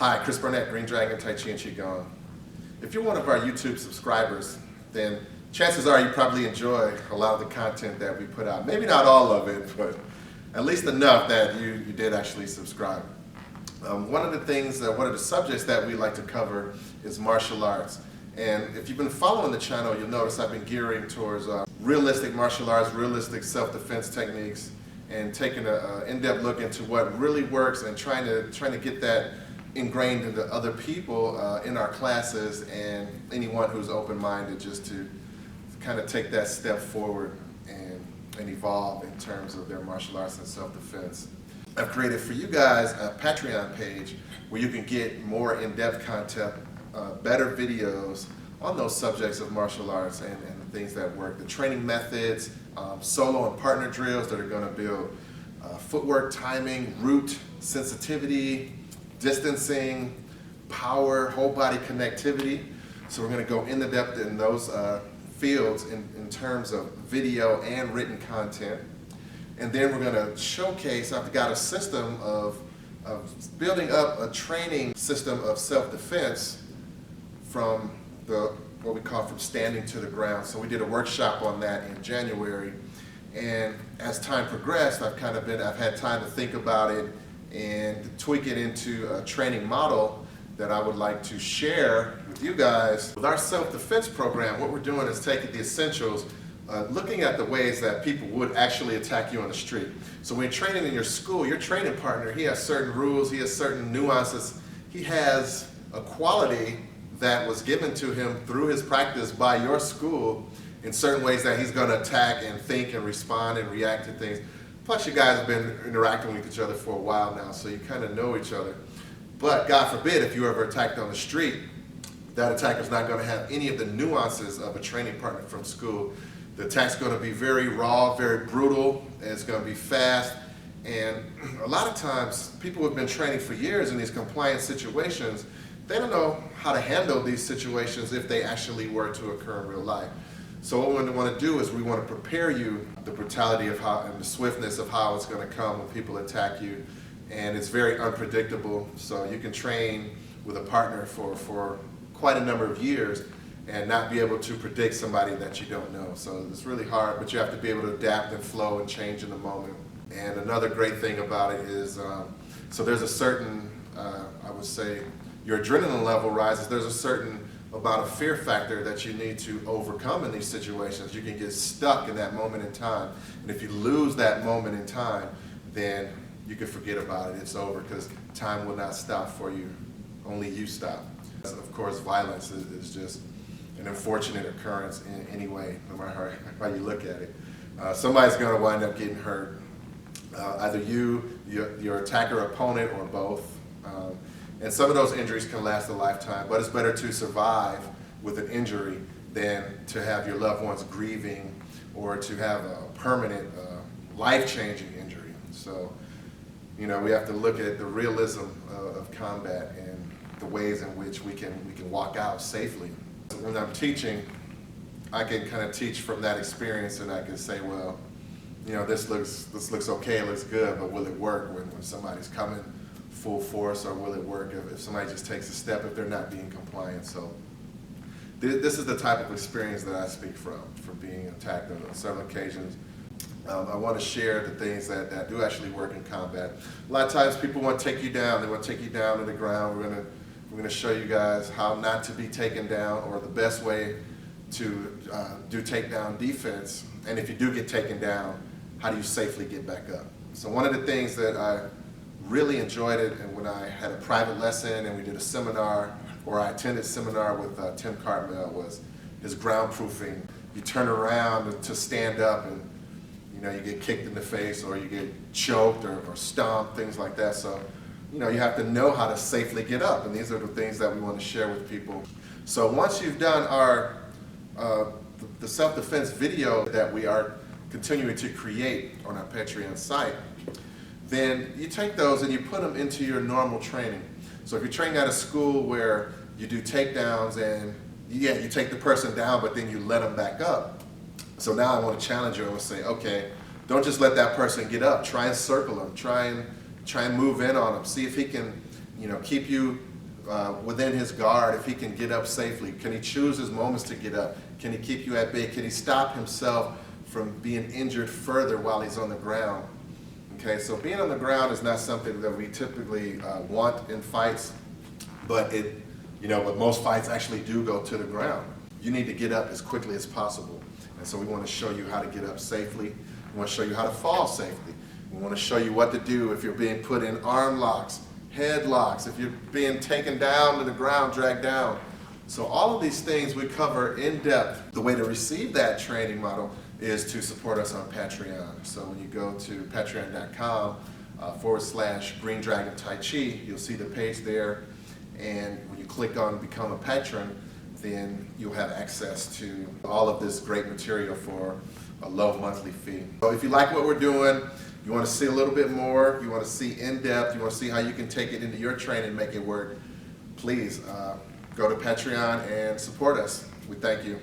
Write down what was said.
Hi, Chris Burnett, Green Dragon, Tai Chi and Qigong. If you're one of our YouTube subscribers, then chances are you probably enjoy a lot of the content that we put out. Maybe not all of it, but at least enough that you did actually subscribe. One of the subjects that we like to cover is martial arts. And if you've been following the channel, you'll notice I've been gearing towards realistic martial arts, realistic self-defense techniques, and taking an in-depth look into what really works and trying to get that ingrained into other people in our classes and anyone who's open-minded, just to kind of take that step forward and evolve in terms of their martial arts and self-defense. I've created for you guys a Patreon page where you can get more in-depth content, better videos on those subjects of martial arts and the things that work, the training methods, solo and partner drills that are going to build footwork, timing, root, sensitivity, distancing, power, whole body connectivity. So we're going to go into depth in those fields in terms of video and written content. And then we're going to showcase, I've got a system of building up a training system of self-defense from what we call from standing to the ground. So we did a workshop on that in January. And as time progressed, I've had time to think about it and tweak it into a training model that I would like to share with you guys. With our self-defense program, what we're doing is taking the essentials, looking at the ways that people would actually attack you on the street. So when you're training in your school, your training partner, he has certain rules, he has certain nuances, he has a quality that was given to him through his practice by your school in certain ways that he's going to attack and think and respond and react to things. Plus, you guys have been interacting with each other for a while now, so you kind of know each other. But God forbid, if you ever attacked on the street, that attacker's not going to have any of the nuances of a training partner from school. The attack's going to be very raw, very brutal, and it's going to be fast. And a lot of times, people who have been training for years in these compliance situations, they don't know how to handle these situations if they actually were to occur in real life. So what we want to do is we want to prepare you the brutality of how and the swiftness of how it's going to come when people attack you, and it's very unpredictable. So you can train with a partner for quite a number of years and not be able to predict somebody that you don't know. So it's really hard, but you have to be able to adapt and flow and change in the moment. And another great thing about it is, so there's a certain, I would say, your adrenaline level rises. There's a certain amount of fear factor that you need to overcome in these situations. You can get stuck in that moment in time. And if you lose that moment in time, then you can forget about it. It's over, because time will not stop for you. Only you stop. Of course, violence is just an unfortunate occurrence in any way, no matter how you look at it. Somebody's going to wind up getting hurt. Either you, your attacker opponent, or both. And some of those injuries can last a lifetime, but it's better to survive with an injury than to have your loved ones grieving or to have a permanent, life-changing injury. So, we have to look at the realism of combat and the ways in which we can walk out safely. When I'm teaching, I can kind of teach from that experience, and I can say, well, this looks okay, it looks good, but will it work when somebody's coming full force, or will it work if somebody just takes a step if they're not being compliant? So this is the type of experience that I speak from being attacked on several occasions. I want to share the things that do actually work in combat. A lot of times people want to take you down. They want to take you down to the ground. We're going to show you guys how not to be taken down, or the best way to do takedown defense. And if you do get taken down, how do you safely get back up? So one of the things that I really enjoyed it, and when I had a private lesson and we did a seminar, or I attended a seminar with Tim Cartmel, was his ground proofing. You turn around to stand up, and you get kicked in the face, or you get choked or stomped, things like that. So you have to know how to safely get up, and these are the things that we want to share with people. So once you've done our the self-defense video that we are continuing to create on our Patreon site, then you take those and you put them into your normal training. So if you're training at a school where you do takedowns, and you take the person down, but then you let them back up. So now I want to challenge you. I want to say, okay, don't just let that person get up. Try and circle them. Try and move in on them. See if he can, keep you within his guard, if he can get up safely. Can he choose his moments to get up? Can he keep you at bay? Can he stop himself from being injured further while he's on the ground? Okay, so being on the ground is not something that we typically want in fights, but but most fights actually do go to the ground. You need to get up as quickly as possible. And so we want to show you how to get up safely. We want to show you how to fall safely. We want to show you what to do if you're being put in arm locks, head locks, if you're being taken down to the ground, dragged down. So all of these things we cover in depth. The way to receive that training model is to support us on Patreon. So when you go to patreon.com/Green Dragon Tai Chi, you'll see the page there. And when you click on Become a Patron, then you'll have access to all of this great material for a low monthly fee. So if you like what we're doing, you want to see a little bit more, you want to see in depth, you want to see how you can take it into your training and make it work, please go to Patreon and support us. We thank you.